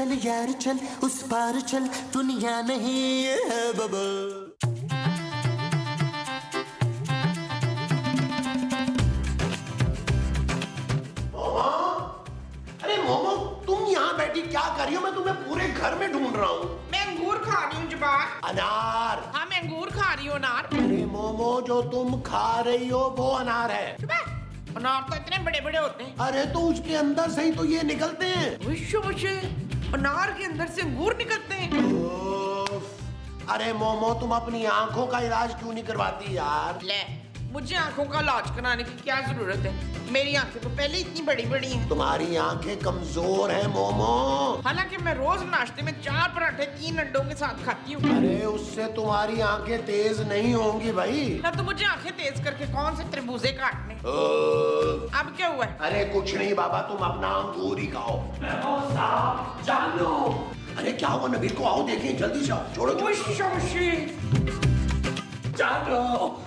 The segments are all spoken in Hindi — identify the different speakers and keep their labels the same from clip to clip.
Speaker 1: चल यार चल, उस पार चल, दुनिया नहीं है बबल।
Speaker 2: अरे मोमो, तुम यहाँ बैठी क्या कर रही हो? मैं तुम्हें पूरे घर में ढूंढ रहा हूँ।
Speaker 3: मैं अंगूर खा रही हूँ जबान।
Speaker 2: अनार।
Speaker 3: हाँ मैं अंगूर खा रही हूँ अनार।
Speaker 2: अरे मोमो, जो तुम खा रही हो वो अनार है।
Speaker 3: अनार तो इतने बड़े बड़े होते हैं।
Speaker 2: अरे तो उसके अंदर से ही तो ये निकलते हैं।
Speaker 3: अनार के अंदर से अंगूर निकलते हैं।
Speaker 2: अरे मोमो, तुम अपनी आंखों का इलाज क्यों नहीं करवाती यार?
Speaker 3: ले, मुझे आंखों का इलाज कराने की क्या जरूरत है? मेरी आंखें तो पहले इतनी बड़ी बड़ी हैं।
Speaker 2: तुम्हारी आंखें कमजोर हैं मोमो।
Speaker 3: हालांकि मैं रोज नाश्ते में 4 पराठे 3 अंडों के साथ खाती हूँ।
Speaker 2: अरे उससे तुम्हारी आंखें तेज नहीं होंगी भाई।
Speaker 3: ना तो मुझे आंखें तेज करके कौन से तरबूजे काटने। अब क्या हुआ है?
Speaker 2: अरे कुछ नहीं बाबा, तुम अपना अंगूर ही खाओ। जानो। अरे क्या हुआ नबील को? आओ देखें, जल्दी से आओ। छोड़ो
Speaker 4: जानो,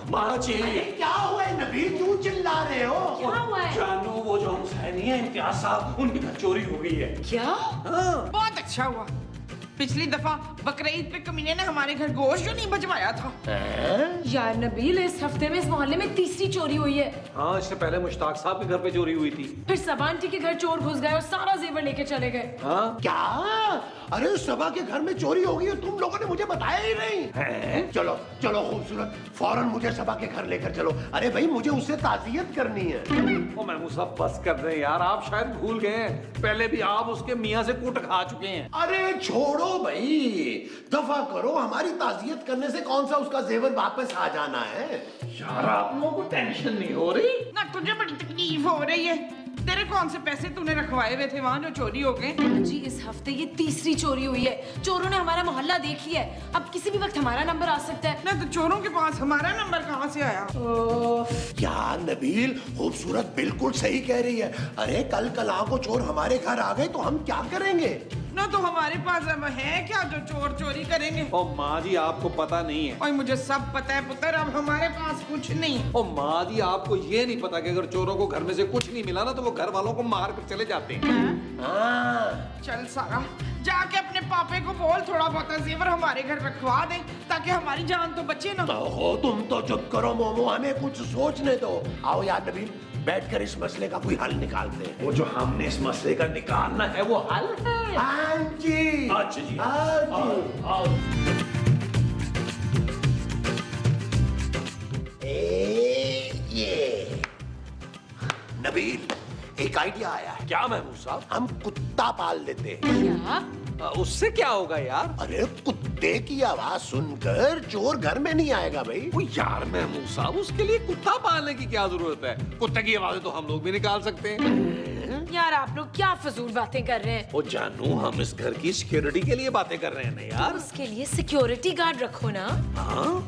Speaker 4: माँ जी।
Speaker 2: क्या हुआ है नबील, क्यों चिल्ला रहे हो?
Speaker 5: क्या हुआ है?
Speaker 4: जानो, वो जो हम सैनी है इम्तियाज साहब, उनकी घर चोरी हो गई है।
Speaker 5: क्या?
Speaker 4: हाँ।
Speaker 3: बहुत अच्छा हुआ। पिछली दफा बकरीद पे कमीने ने हमारे घर गोश्त जो नहीं बचवाया था।
Speaker 5: यार नबील, इस हफ्ते में इस मोहल्ले में तीसरी चोरी हुई है।
Speaker 4: हाँ, इससे पहले मुश्ताक साहब के घर पे चोरी हुई थी।
Speaker 5: फिर सबा आंटी के घर चोर घुस गए और सारा जेवर लेके चले गए।
Speaker 4: हाँ?
Speaker 2: क्या? अरे सबा के घर में चोरी हो गई है, तुम लोगों ने मुझे बताया ही नहीं है? चलो चलो खूबसूरत, फौरन मुझे सबा के घर लेकर चलो। अरे भाई, मुझे उससे ताज़ियत करनी है।
Speaker 4: ओ महमूद साहब, बस कर दें यार, आप शायद भूल गए हैं, पहले भी आप उसके मियाँ से कूट खा चुके हैं।
Speaker 2: अरे छोड़ो भाई, दफा करो। हमारी ताज़ियत करने से कौन सा उसका जेवर वापस आ जाना है?
Speaker 4: यार आप लोगों को टेंशन नहीं हो रही?
Speaker 3: ना तुझे बड़ी तकलीफ हो रही है। तेरे कौन से पैसे तूने रखवाए हुए थे वहाँ जो चोरी हो गए?
Speaker 5: जी, इस हफ्ते ये तीसरी चोरी हुई है। चोरों ने हमारा मोहल्ला देख लिया है। अब किसी भी वक्त हमारा नंबर आ सकता है।
Speaker 3: ना तो चोरों के पास हमारा नंबर कहाँ से आया?
Speaker 2: यार नबील, खूबसूरत बिल्कुल सही कह रही है। अरे कल कल को चोर हमारे घर आ गए तो हम क्या करेंगे?
Speaker 3: ना तो हमारे पास अब है क्या जो चोर चोरी करेंगे?
Speaker 4: ओ माँ जी, आपको पता नहीं है।
Speaker 3: और मुझे सब पता है पुत्र, अब हमारे पास कुछ नहीं।
Speaker 4: ओ माँ जी, आपको ये नहीं पता कि अगर चोरों को घर में से कुछ नहीं मिला ना तो वो घर वालों को मार कर चले जाते हैं।
Speaker 2: हाँ।
Speaker 3: चल सारा, जाके अपने पापे को बोल थोड़ा बहुत जेवर हमारे घर रखवा दे ताकि हमारी जान तो बचे ना।
Speaker 2: हो तुम तो चुप करो मोमो, हमें कुछ सोचने दो। आओ यार नबील, बैठकर इस मसले का कोई हल निकालते हैं।
Speaker 4: वो जो हमने इस मसले का निकालना है वो हल है।
Speaker 2: हाँ जी।
Speaker 4: अच्छा जी।
Speaker 2: हाँ जी। ये नबील, एक आइडिया आया है।
Speaker 4: क्या महमूद साहब?
Speaker 2: हम कुत्ता पाल लेते हैं।
Speaker 5: क्या?
Speaker 4: उससे क्या होगा यार?
Speaker 2: अरे कुत्ते की आवाज सुनकर चोर घर में नहीं आएगा भाई।
Speaker 4: वो यार महमूद साहब, उसके लिए कुत्ता पालने की क्या जरूरत है? कुत्ते की आवाजें तो हम लोग भी निकाल सकते हैं।
Speaker 5: यार आप लोग क्या फजूल बातें कर रहे हैं?
Speaker 4: ओ जानू, हम इस घर की सिक्योरिटी के लिए बातें कर रहे हैं ना यार।
Speaker 5: उसके लिए सिक्योरिटी गार्ड रखो ना।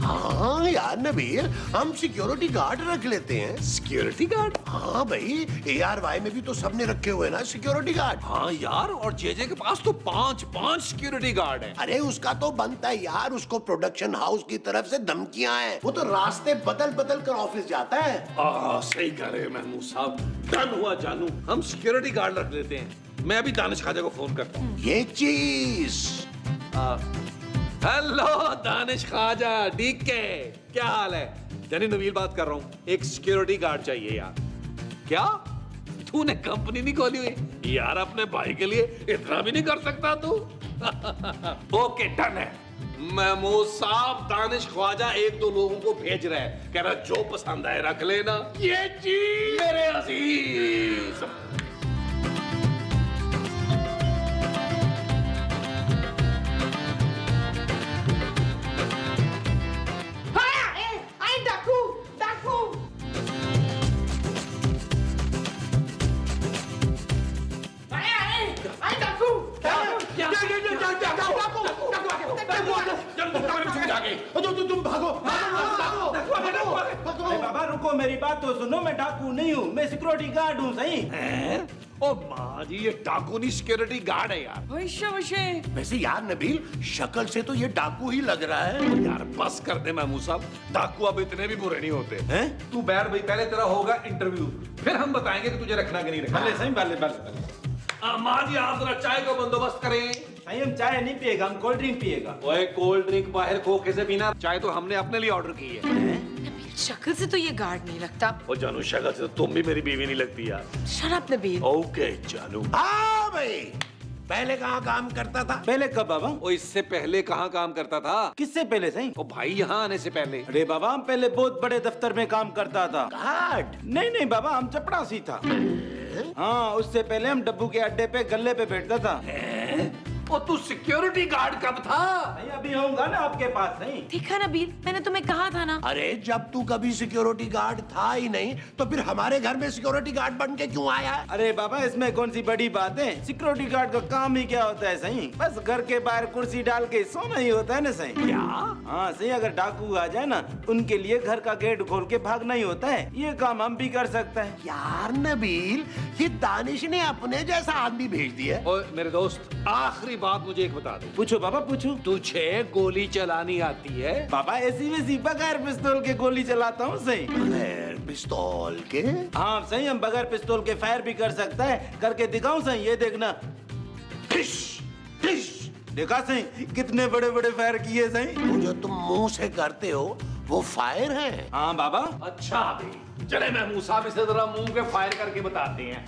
Speaker 2: हाँ यार नबील, हम सिक्योरिटी गार्ड रख लेते हैं।
Speaker 4: Security guard?
Speaker 2: हाँ भाई, ARY में भी तो सबने रखे हुए ना सिक्योरिटी गार्ड।
Speaker 4: हाँ यार, और जेजे के पास तो पांच सिक्योरिटी गार्ड हैं।
Speaker 2: अरे उसका तो बनता है यार, उसको प्रोडक्शन हाउस की तरफ से धमकियां हैं। वो तो रास्ते बदल बदल कर ऑफिस जाता है।
Speaker 4: सही कह रहे हैं महमूद साहब। डन हुआ जानू, हम सिक्योरिटी गार्ड रख लेते हैं। मैं अभी दानिश ख्वाजा को फोन करता हूँ।
Speaker 2: ये चीज।
Speaker 4: हेलो दानिश ख्वाजा, डीके, क्या हाल है? यानी नवील बात कर रहा हूँ, एक सिक्योरिटी गार्ड चाहिए यार। क्या तूने कंपनी नहीं खोली हुई यार? अपने भाई के लिए इतना भी नहीं कर सकता तू? ओके डन है। महमूद साहब, दानिश ख्वाजा 1-2 लोगों को भेज रहे हैं, कह रहा जो पसंद आए रख लेना। ये जी मेरे अजीज।
Speaker 2: तुम भागो
Speaker 6: बाबा रुको, मेरी बात तो सुनो। मैं डाकू नहीं हूँ, मैं सिक्योरिटी गार्ड हूँ। सही?
Speaker 4: ओ माँ जी, ये डाकू नहीं सिक्योरिटी गार्ड है यार।
Speaker 2: वैसे यार नबील, शक्ल से तो ये डाकू ही लग रहा है।
Speaker 4: यार बस कर दे महमूद साहब, डाकू अब इतने भी बुरे नहीं होते हैं।
Speaker 6: तू बैठ भाई, पहले तेरा होगा इंटरव्यू, फिर हम बताएंगे कि तुझे रखना कि नहीं रखना।
Speaker 4: सही
Speaker 6: पहले
Speaker 4: माँ जी आप जरा चाय का बंदोबस्त करें।
Speaker 6: नहीं हम चाय नहीं पिएगा, हम कोल्ड ड्रिंक पिएगा।
Speaker 4: ओए कोल्ड ड्रिंक बाहर खोखे से पीना, चाय तो हमने अपने लिए ऑर्डर की है।
Speaker 5: नबील शक्ल से तो ये गार्ड नहीं लगता।
Speaker 4: ओ जानू शक्ल से तो तुम भी मेरी बीवी नहीं लगती यार।
Speaker 5: Shut up Nabeel.
Speaker 4: ओके जानू।
Speaker 2: हाँ भाई, पहले कहाँ काम करता था?
Speaker 6: पहले कब बाबा?
Speaker 4: ओ इससे पहले कहाँ काम करता था?
Speaker 6: किससे पहले सही?
Speaker 4: ओ भाई यहाँ आने से पहले।
Speaker 6: अरे बाबा हम पहले बहुत बड़े दफ्तर में काम करता था।
Speaker 2: गार्ड?
Speaker 6: नहीं बाबा, हम चपड़ासी था। हाँ, उससे पहले हम डब्बू के अड्डे पे गल्ले पे बैठता था।
Speaker 4: ओ तू सिक्योरिटी गार्ड कब था?
Speaker 6: नहीं अभी होऊंगा ना आपके पास। नहीं
Speaker 5: देखा नबील, मैंने तुम्हें कहा था ना।
Speaker 2: अरे जब तू कभी सिक्योरिटी गार्ड था ही नहीं तो फिर हमारे घर में सिक्योरिटी गार्ड बन के क्यों आया?
Speaker 6: अरे बाबा इसमें कौन सी बड़ी बात है? सिक्योरिटी गार्ड का काम ही क्या होता है सही? बस घर के बाहर कुर्सी डाल के सोना ही होता है ना सही।
Speaker 2: क्या?
Speaker 6: हाँ सही, अगर डाकू आ जाए ना उनके लिए घर का गेट खोल के भागना ही होता है। ये काम हम भी कर सकते हैं।
Speaker 2: यार नबील, ये दानिश ने अपने जैसा आदमी भेज दिया।
Speaker 4: ओ मेरे दोस्त, आखिरी बात मुझे एक बता दो।
Speaker 6: पूछो बाबा पूछो।
Speaker 4: तुझे गोली चलानी आती है?
Speaker 6: बाबा ऐसी वैसी बगैर पिस्तौल के गोली चलाता हूँ सही।
Speaker 2: बगैर पिस्तौल के?
Speaker 6: हाँ सही, हम बगैर पिस्तौल के फायर भी कर सकता है। करके दिखाऊं सही? ये देखना।
Speaker 2: टिश टिश।
Speaker 6: देखा सही कितने बड़े बड़े फायर किए सही?
Speaker 2: वो जो तुम मुंह से करते हो वो फायर है?
Speaker 6: हाँ बाबा।
Speaker 4: अच्छा भाई चले महमूद साहब इसे जरा मुंह के फायर करके बताते हैं।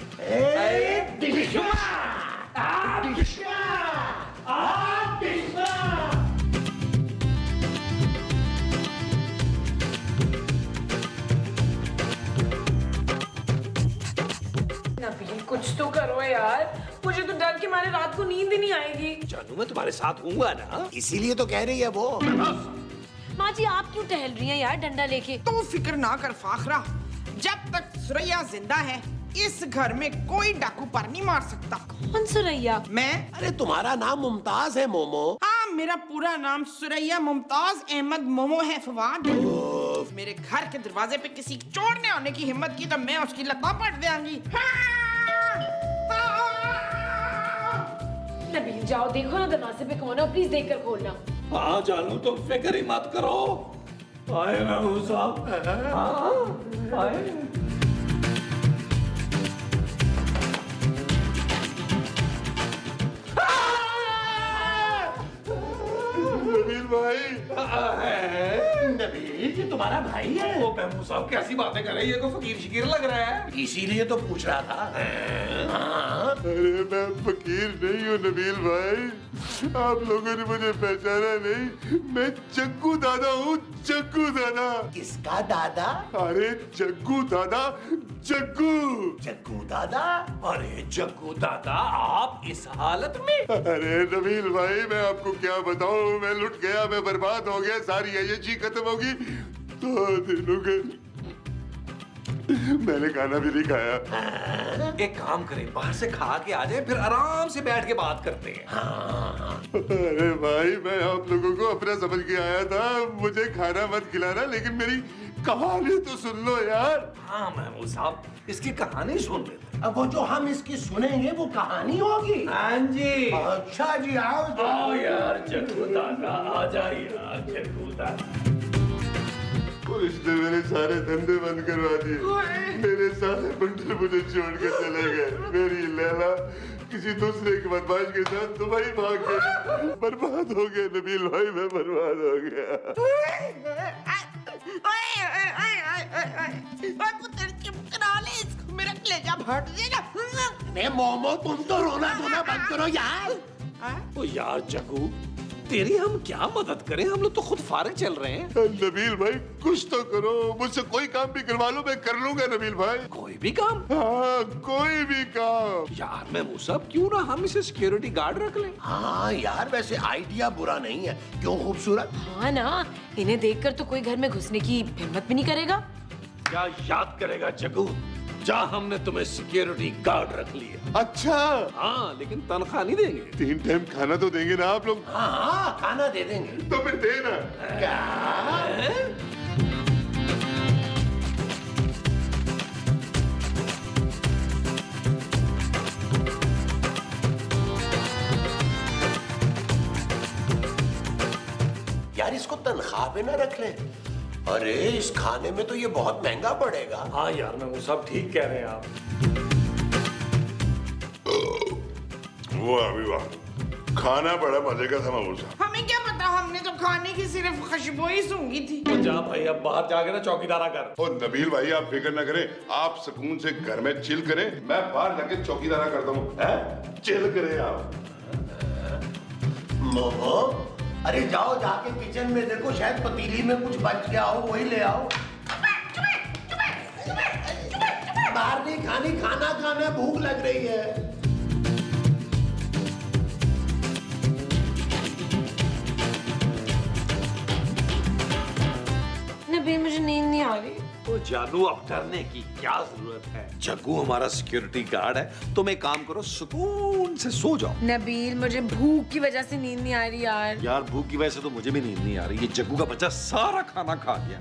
Speaker 5: नबील कुछ तो करो यार, मुझे तो डर के मारे रात को नींद ही नहीं आएगी।
Speaker 4: जानू मैं तुम्हारे साथ हूँगा ना।
Speaker 2: इसीलिए तो कह रही है वो।
Speaker 5: माँ जी आप क्यों टहल रही हैं यार डंडा लेके?
Speaker 3: तू फिक्र ना कर फाखरा, जब तक सुरैया जिंदा है इस घर में कोई डाकू पर नहीं मार सकता।
Speaker 5: कौन सुरैया?
Speaker 3: मैं?
Speaker 2: अरे तुम्हारा नाम मुमताज है मोमो।
Speaker 3: हाँ मेरा पूरा नाम सुरैया मुमताज अहमद मोमो है फवाद। मेरे घर के दरवाजे पे किसी चोर ने आने की हिम्मत की तो मैं उसकी लता पट देंगी।
Speaker 5: नबील जाओ देखो ना दरवाजे पे कौन है, प्लीज देख कर खोलना।
Speaker 4: हाँ जानू तुम फिक्र ही मत करो। आए महमूद साहब। हाँ आए।
Speaker 2: नबील भाई। नबील ये तुम्हारा भाई है?
Speaker 4: ओ महमूद साहब कैसी बातें कर रहे हैं, ये को फकीर शिकीर लग रहा है।
Speaker 2: इसीलिए तो पूछ रहा था। हाँ।
Speaker 7: अरे मैं फकीर नहीं हूँ नबील भाई, आप लोगों ने मुझे पहचाना नहीं। मैं जग्गू दादा हूँ, जग्गू दादा।
Speaker 2: किसका दादा?
Speaker 7: अरे जग्गू दादा, जग्गू।
Speaker 2: जग्गू दादा?
Speaker 4: अरे जग्गू दादा आप इस हालत में?
Speaker 7: अरे नबील भाई मैं आपको क्या बताऊँ, मैं लुट गया, मैं बर्बाद हो गया, सारी अय्याशी खत्म होगी। 2 दिन हो गए मैंने खाना भी नहीं खाया।
Speaker 4: एक काम करें बाहर से खा के आ जाए, फिर आराम से बैठ के बात करते हैं।
Speaker 7: अरे भाई मैं आप लोगों को अपना समझ के आया था, मुझे खाना मत खिलाना, लेकिन मेरी कहानी तो सुन लो यार।
Speaker 4: हाँ महमूद साहब इसकी कहानी सुन लेते।
Speaker 2: अब वो जो हम इसकी सुनेंगे वो कहानी होगी।
Speaker 4: हाँ जी।
Speaker 2: अच्छा जी आओ।
Speaker 4: आओ यार जग्गू दादा आ जाइए यार जग्गू दादा।
Speaker 7: इसने मेरे सारे धंधे बंद करवा दिए, मेरे सारे बंडल मुझे छोड़ के चले गए। मेरी लैला किसी दूसरे के बदमाश के साथ दुबई भाग गई, बर्बाद हो गया नबील भाई, मैं बर्बाद हो गया।
Speaker 3: मेरा कलेजा फट देगा।
Speaker 2: नहीं मोमो तुम तो रोना धोना बंद करो यार।
Speaker 4: ओ यार जग्गू तेरी हम क्या मदद करें, हम लोग तो खुद फारिग चल रहे हैं।
Speaker 7: नबील भाई कुछ तो करो, मुझसे कोई काम भी करवा लो, मैं कर लूंगा नबील भाई।
Speaker 4: कोई भी काम?
Speaker 7: हाँ कोई भी काम।
Speaker 4: यार महमूद साहब क्यों ना हम इसे सिक्योरिटी गार्ड रख लें।
Speaker 2: हाँ यार वैसे आइडिया बुरा नहीं है, क्यों खूबसूरत?
Speaker 5: हाँ ना, इन्हें देखकर तो कोई घर में घुसने की हिम्मत भी नहीं करेगा।
Speaker 4: क्या याद करेगा जग्गू, जा हमने तुम्हें सिक्योरिटी गार्ड रख लिया।
Speaker 7: अच्छा
Speaker 4: हाँ लेकिन तनख्वाह नहीं देंगे।
Speaker 7: 3 टाइम खाना तो देंगे ना आप लोग?
Speaker 2: हाँ हाँ खाना दे देंगे।
Speaker 7: तो फिर देना।
Speaker 2: क्या? यार इसको तनख्वाह पे ना रख ले। अरे इस खाने में तो ये बहुत महंगा पड़ेगा।
Speaker 4: हाँ यार महमूद साहब ठीक कह रहे हैं आप।
Speaker 7: वाह भी वाह, खाना बड़ा मजे का था मामूसा।
Speaker 3: हमें क्या पता, हमने तो खाने की सिर्फ खुशबू ही सूंघी थी।
Speaker 4: तो जा भाई, अब बाहर जाके ना चौकीदारा कर।
Speaker 7: और नबील भाई आप फिक्र ना करें, आप सुकून से घर में चिल करें, मैं बाहर जाके चौकीदारा करता हूँ। चिल करें आप।
Speaker 2: मोमो, अरे जाओ जाके किचन में देखो, शायद पतीली में कुछ बच गया हो, वही ले आओ। बाहर नहीं खानी, खाना खाना, भूख लग रही है।
Speaker 5: नबील मुझे नींद नहीं आ रही।
Speaker 4: तो जानू, अब डरने की क्या जरूरत है? जग्गू हमारा सिक्योरिटी गार्ड है। तुम एक काम करो, सुकून से सो जाओ।
Speaker 5: नबील मुझे भूख की वजह से नींद नहीं आ रही यार।
Speaker 4: यार भूख की वजह से तो मुझे भी नींद नहीं आ रही। ये जग्गू का बच्चा सारा खाना खा गया।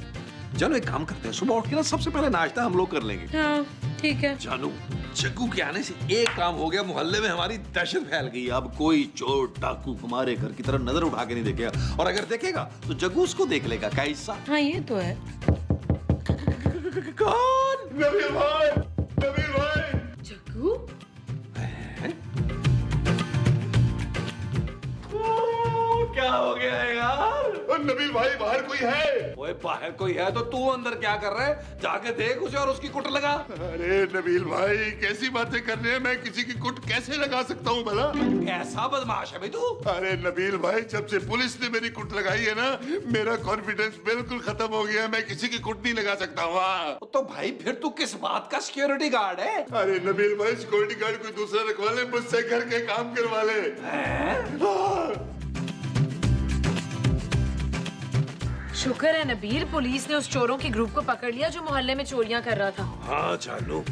Speaker 4: जानू एक काम करते हैं, सुबह उठ के ना सबसे पहले नाश्ता हम लोग कर लेंगे।
Speaker 5: हाँ ठीक है।
Speaker 4: जानू, जग्गू के आने से एक काम हो गया, मोहल्ले में हमारी दहशत फैल गई। अब कोई चोर डाकू हमारे घर की तरफ नजर उठा के नहीं देखेगा, और अगर देखेगा तो जग्गू उसको देख लेगा। कैसा?
Speaker 5: हाँ ये तो है।
Speaker 4: कौन?
Speaker 7: नबील भाई, नबील भाई।
Speaker 5: जग्गू
Speaker 4: क्या हो गया है यार?
Speaker 7: और नबील भाई बाहर कोई है?
Speaker 4: ओए बाहर कोई है तो तू अंदर क्या कर रहा है? जाके देख उसे और उसकी कुट लगा।
Speaker 7: अरे नबील भाई कैसी बातें कर रहे हैं, मैं किसी की कुट कैसे लगा सकता हूँ भला?
Speaker 4: कैसा बदमाश है भाई तू?
Speaker 7: अरे नबील भाई, जब से पुलिस ने मेरी कुट लगाई है ना, मेरा कॉन्फिडेंस बिल्कुल खत्म हो गया है। मैं किसी की कुट नहीं लगा सकता हूँ।
Speaker 4: तो भाई फिर तू किस बात का सिक्योरिटी गार्ड है?
Speaker 7: अरे नबील भाई, सिक्योरिटी गार्ड कोई दूसरा रखवा ले, मुझसे घर के काम करवा ले।
Speaker 5: शुक्र है नबील, पुलिस ने उस चोरों के ग्रुप को पकड़ लिया जो मोहल्ले में चोरियां कर रहा था।
Speaker 4: हाँ जानू,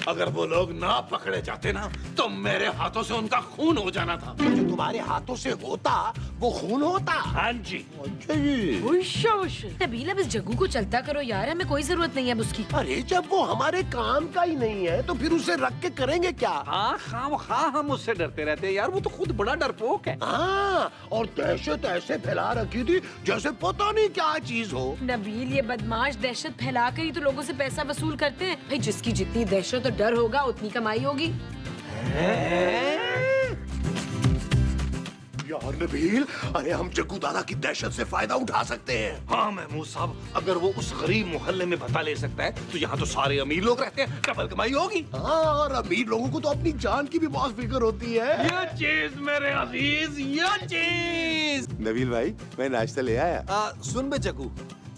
Speaker 4: अगर वो लोग ना पकड़े जाते ना तो मेरे हाथों से उनका खून हो जाना था।
Speaker 2: जो तुम्हारे हाथों से होता वो खून होता।
Speaker 4: हाँ जी।
Speaker 2: अच्छा जी।
Speaker 5: नबील अब इस जग्गू को चलता करो यार, हमें कोई जरूरत नहीं है अब उसकी।
Speaker 2: अरे जब वो हमारे काम का ही नहीं है तो फिर उसे रख के करेंगे क्या?
Speaker 4: हाँ खामखा हम उससे डरते रहते हैं यार, वो तो खुद बड़ा डरपोक है।
Speaker 2: हाँ, और दहशत ऐसे फैला रखी थी जैसे पता नहीं क्या चीज हो।
Speaker 5: नबील ये बदमाश दहशत फैला कर ही तो लोगों से पैसा वसूल करते हैं। भाई जिसकी जितनी दहशत और डर होगा उतनी कमाई होगी।
Speaker 2: यार नबील, अरे हम जग्गू दादा की दहशत से फायदा उठा सकते हैं।
Speaker 4: हाँ महमूद साहब, अगर वो उस गरीब मोहल्ले में पता ले सकता है तो यहाँ तो सारे अमीर लोग रहते हैं, डबल कमाई होगी।
Speaker 2: हाँ, और अमीर लोगों को तो अपनी जान की भी बहुत फिक्र होती है।
Speaker 4: ये चीज मेरे अजीज, ये चीज।
Speaker 7: नबील भाई, मैं नाश्ता ले आया।
Speaker 4: सुन बे जग्गू,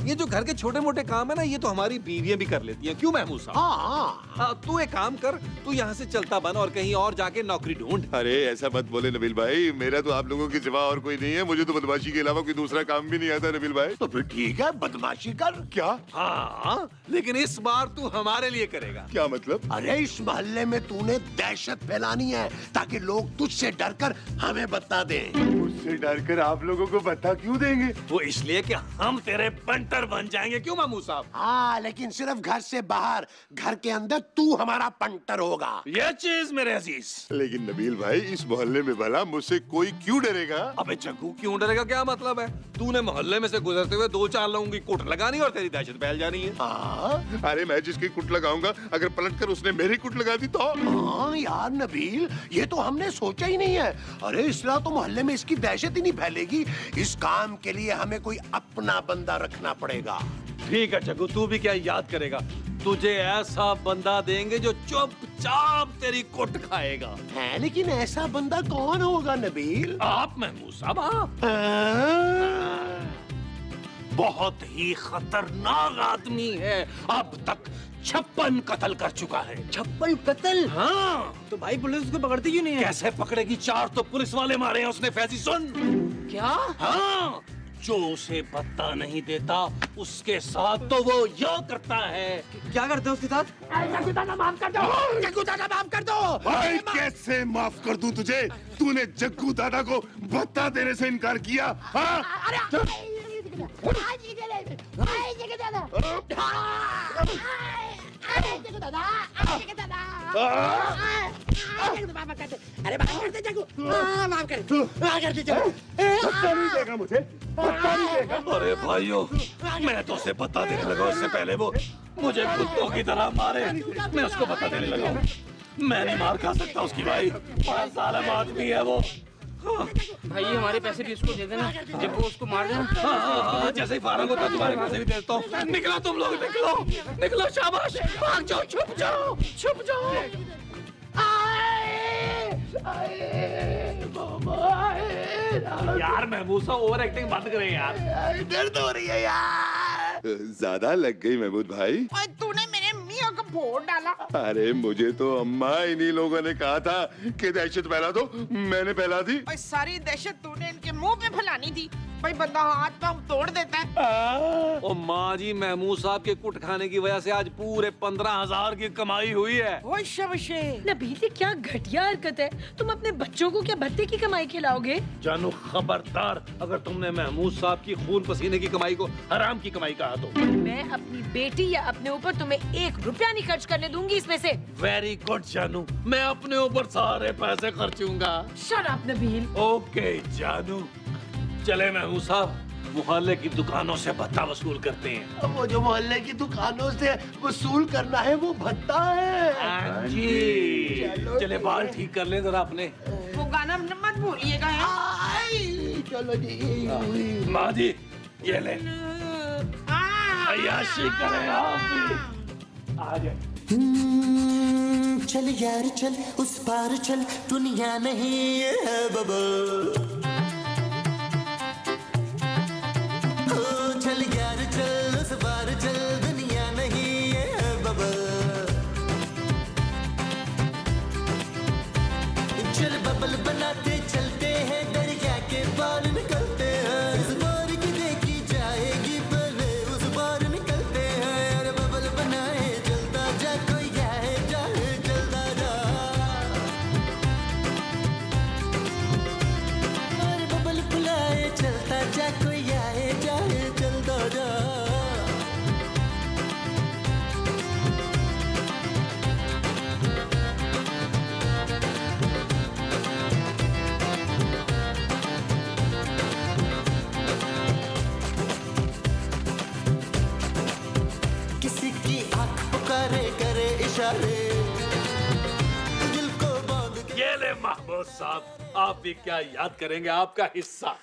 Speaker 4: ये जो घर के छोटे मोटे काम है ना, ये तो हमारी बीवियां भी कर लेती हैं। क्यों महमूद साहब?
Speaker 2: हाँ,
Speaker 4: तू एक काम कर, तू यहाँ से चलता बन और कहीं और जाके नौकरी ढूंढ।
Speaker 7: अरे ऐसा मत बोले नबील भाई, मेरा तो आप लोगों के सिवा और कोई नहीं है। मुझे तो बदमाशी के अलावा कोई दूसरा काम भी नहीं आता नबील भाई।
Speaker 2: तो फिर ठीक है, बदमाशी कर।
Speaker 7: क्या?
Speaker 4: हाँ, लेकिन इस बार तू हमारे लिए करेगा।
Speaker 7: क्या मतलब?
Speaker 2: अरे इस मोहल्ले में तूने दहशत फैलानी है ताकि लोग तुझसे डरकर हमें बता दें।
Speaker 7: मुझसे डरकर आप लोगों को बता क्यों देंगे?
Speaker 4: वो इसलिए कि हम तेरे पंटर बन जाएंगे। क्यों मामू साहब?
Speaker 2: हाँ, लेकिन सिर्फ घर से बाहर, घर के अंदर तू हमारा पंटर होगा।
Speaker 4: ये चीज मेरे अजीज।
Speaker 7: लेकिन नबील भाई, इस मोहल्ले में भला मुझसे कोई क्यों डरेगा?
Speaker 4: अबे जग्गू, क्यों डरेगा? क्या मतलब है? तूने मोहल्ले में से गुजरते हुए 2-4 लोगों की कुट लगानी और तेरी दहशत फैल जानी है।
Speaker 2: हाँ,
Speaker 7: अरे मैं जिसकी कुट लगाऊंगा, अगर पलटकर उसने मेरी कुट लगा दी तो?
Speaker 2: हाँ यार नबील, ये तो हमने सोचा ही नहीं है। अरे इसलिए तो मोहल्ले में इसकी दहशत ही नहीं फैलेगी। इस काम के लिए हमें कोई अपना बंदा रखना पड़ेगा।
Speaker 4: ठीक है जग्गू, तू भी क्या याद करेगा? तुझे ऐसा बंदा देंगे जो चुपचाप तेरी कुट खाएगा।
Speaker 2: है, लेकिन ऐसा बंदा कौन होगा नबील?
Speaker 4: आप महमूद साहब, आप बहुत ही खतरनाक आदमी है। अब तक 56 कत्ल कर चुका है।
Speaker 2: 56 कत्ल?
Speaker 4: हाँ।
Speaker 6: तो भाई पुलिस उसको पकड़ती क्यों नहीं है?
Speaker 4: कैसे पकड़ेगी? 4 तो पुलिस वाले मारे हैं उसने। फैजी सुन।
Speaker 5: क्या?
Speaker 4: हाँ, जो उसे पता नहीं देता उसके साथ तो वो यो करता है।
Speaker 6: क्या करते हैं उसके साथ?
Speaker 2: जग्गू दादा माफ कर दो, जग्गू दादा माफ कर दो।
Speaker 7: भाई कैसे माफ कर दूं तुझे? तूने जग्गू दादा को भत्ता देने से इनकार किया। हाँ? भत्ता नहीं देगा मुझे, भत्ता नहीं देगा।
Speaker 4: अरे भाइयों, मैं तो उसे पता देने लगा उससे पहले वो मुझे कुत्तों की तरह मारे। मैं उसको पता देने लगा हूँ। मैं नहीं मार खा सकता उसकी भाई, 5 साल आदमी है वो।
Speaker 8: भाई हमारे पैसे भी उसको दे देना, जब वो उसको मार देना।
Speaker 4: हाँ, जैसे ही फारग होता तुम्हारे पैसे भी देता हूँ। निकलो तुम लोग, निकलो निकलो, शाबाश, भाग जाओ, छुप जाओ, छुप जाओ। यार महमूद साहब ओवर एक्टिंग बंद करें यार,
Speaker 2: दर्द हो रही है यार।
Speaker 7: ज्यादा लग गई महमूद भाई।
Speaker 3: ओए तूने मेरे मियां को फोड़ डाला।
Speaker 7: अरे मुझे तो अम्मा इन्हीं लोगों ने कहा था कि दहशत फैला दो, मैंने फैला दी।
Speaker 3: ओए सारी दहशत तूने इनके मुंह पे फैलानी थी। भाई बंदा हाथ पांव तोड़ देता है।
Speaker 4: ओ माँ जी, महमूद साहब के कुट खाने की वजह से आज पूरे 15,000 की कमाई हुई है।
Speaker 3: ओए शबशे।
Speaker 5: नबील ये क्या घटिया हरकत है, तुम अपने बच्चों को क्या भत्ते की कमाई खिलाओगे?
Speaker 4: जानू खबरदार, अगर तुमने महमूद साहब की खून पसीने की कमाई को हराम की कमाई कहा तो
Speaker 5: मैं अपनी बेटी या अपने ऊपर तुम्हें 1 रुपया नहीं खर्च करने दूंगी इसमें से।
Speaker 4: वेरी गुड जानू, मैं अपने ऊपर सारे पैसे खर्चूंगा।
Speaker 5: Shut up Nabeel.
Speaker 4: ओके जानू, चले महमूद साहब, मोहल्ले की दुकानों से भत्ता वसूल करते हैं।
Speaker 2: वो जो मोहल्ले की दुकानों से वसूल करना है वो भत्ता है।
Speaker 4: हाँ जी, चले बाल ठीक कर ले जरा अपने।
Speaker 3: वो गाना मत भूलिएगा।
Speaker 2: चलो जी।
Speaker 4: माँ जी ये ले, अय्याशी करें आप भी। आ जाए।
Speaker 1: चल यार चल उस पार चल, दुनिया नहीं है बबल। चल यार चल उस पार चल, दुनिया नहीं है बबल। चल बबल बनाते चलते हैं, दरिया के बाल निकलते हैं। इस बार की देखी जाएगी पहले उस बार निकलते हैं। अरे बबल बनाए चलता जा, कोई आए जाए चलता जा। अरे बबल बुलाए चलता जा, कोई आए जाए चलता जा। किसी की आंख पुकारे करे इशारे, दिल को बांध के।
Speaker 4: ये ले महमूद साहब, आप भी क्या याद करेंगे आपका हिस्सा।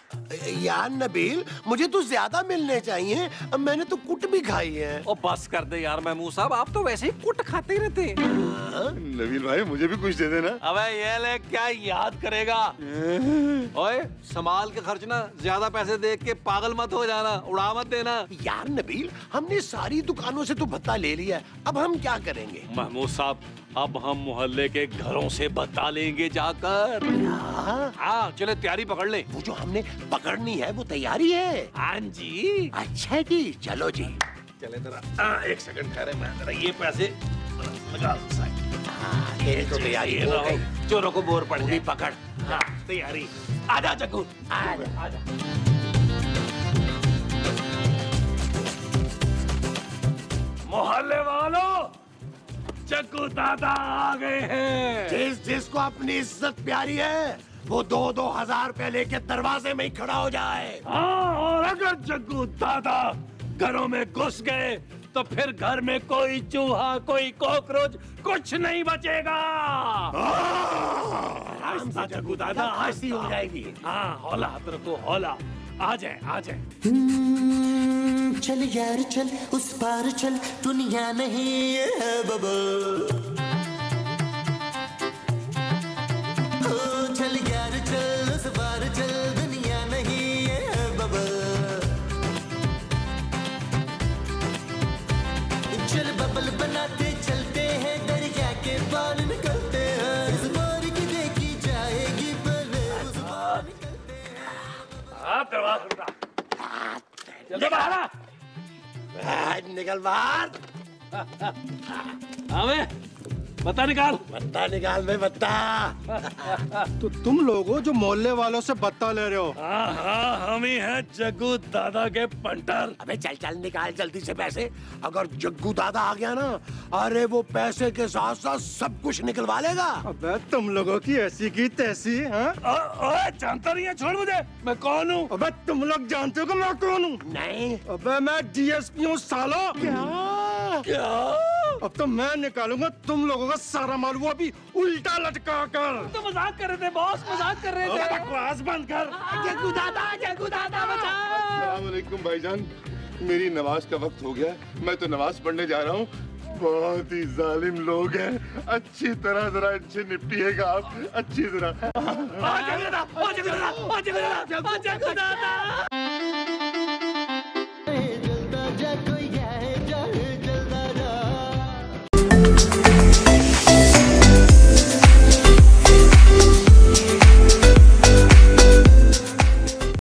Speaker 2: यार नबील, मुझे तो ज्यादा मिलने चाहिए, मैंने तो कुट भी खाई है।
Speaker 4: ओ बस कर दे यार महमूद साहब, आप तो वैसे ही कुट खाते ही रहते हैं।
Speaker 7: नबील भाई मुझे भी कुछ दे देना।
Speaker 4: अबे ये ले, क्या याद करेगा। ओए संभाल के खर्चना, ज्यादा पैसे देख के पागल मत हो जाना, उड़ा मत देना।
Speaker 2: यार नबील, हमने सारी दुकानों से तो भत्ता ले लिया है, अब हम क्या करेंगे?
Speaker 4: महमूद साहब, अब हम मोहल्ले के घरों से भत्ता लेंगे जाकर। हाँ चले, तैयारी पकड़ ले।
Speaker 2: वो जो हमने पकड़नी है वो तैयारी है।
Speaker 4: हाँ जी।
Speaker 2: अच्छा जी, चलो जी।
Speaker 4: चले जरा, 1 सेकंड ठहरे, मैं जरा ये पैसे लगा दूं साइड।
Speaker 2: तेरी तो तैयारी हो गई।
Speaker 4: चोरों को बोर पड़
Speaker 2: पूरी
Speaker 4: जाए।
Speaker 2: पकड़।
Speaker 4: हाँ तैयारी। आजा जग्गू, आजा। मोहल्ले वालों, जग्गू दादा आ गए हैं।
Speaker 2: जिसको अपनी इज्जत प्यारी है वो 2-2 हजार रुपए लेके दरवाजे में ही खड़ा हो जाए।
Speaker 4: हाँ, और अगर जग्गू दादा घरों में घुस गए तो फिर घर में कोई चूहा, कोई कॉकरोच, कुछ नहीं बचेगा। आस्था जग्गू दादा, आस्ती हो जाएगी। हाँ, हौला हाथ रखो, हौला। आ जाए, आ जाए।
Speaker 1: चल यार चल उस पार चल, दुनिया नहीं है बबल। चल यार चल उस पार चल, दुनिया नहीं है बबल। चल बबल बनाते चलते हैं, दरिया के बाल निकलते हैं। इस बार की देखी जाएगी पहले उस बार निकलते हैं।
Speaker 4: हाँ, दरवाजा खुला। जल्दी बाहर आ।
Speaker 2: निकल बाहर।
Speaker 4: हमें बता निकाल।
Speaker 2: बत्ता निकाल बे, बत्ता।
Speaker 9: तो तुम लोगों जो मोहल्ले वालों से बत्ता ले रहे हो?
Speaker 4: हाँ, हम ही हैं जग्गू दादा के पंटर।
Speaker 2: अबे चल चल निकाल जल्दी से पैसे। अगर जग्गू दादा आ गया ना, अरे वो पैसे के साथ साथ सब कुछ निकलवा लेगा।
Speaker 9: अबे तुम लोगों की ऐसी की तैसी, हाँ?
Speaker 4: ओए जानता नहीं है, छोड़ मुझे, मैं कौन हूँ?
Speaker 9: अबे तुम लोग जानते हो कि मैं कौन हूँ?
Speaker 2: नहीं।
Speaker 9: अबे मैं DSP हूँ सालो।
Speaker 2: क्या?
Speaker 9: अब तो मैं निकालूंगा तुम लोगों का सारा माल, वो अभी उल्टा लटका कर।
Speaker 4: तो मजाक कर रहे थे बॉस, मजाक कर रहे थे।
Speaker 9: बकवास बंद कर।
Speaker 4: जग्गू दादा बचाओ।
Speaker 7: अस्सलाम वालेकुम भाईजान, मेरी नमाज का वक्त हो गया, मैं तो नमाज पढ़ने जा रहा हूँ। बहुत ही जालिम लोग हैं, अच्छी तरह जरा इनसे निपटिएगा आप, अच्छी तरह।
Speaker 4: जग्गू दादा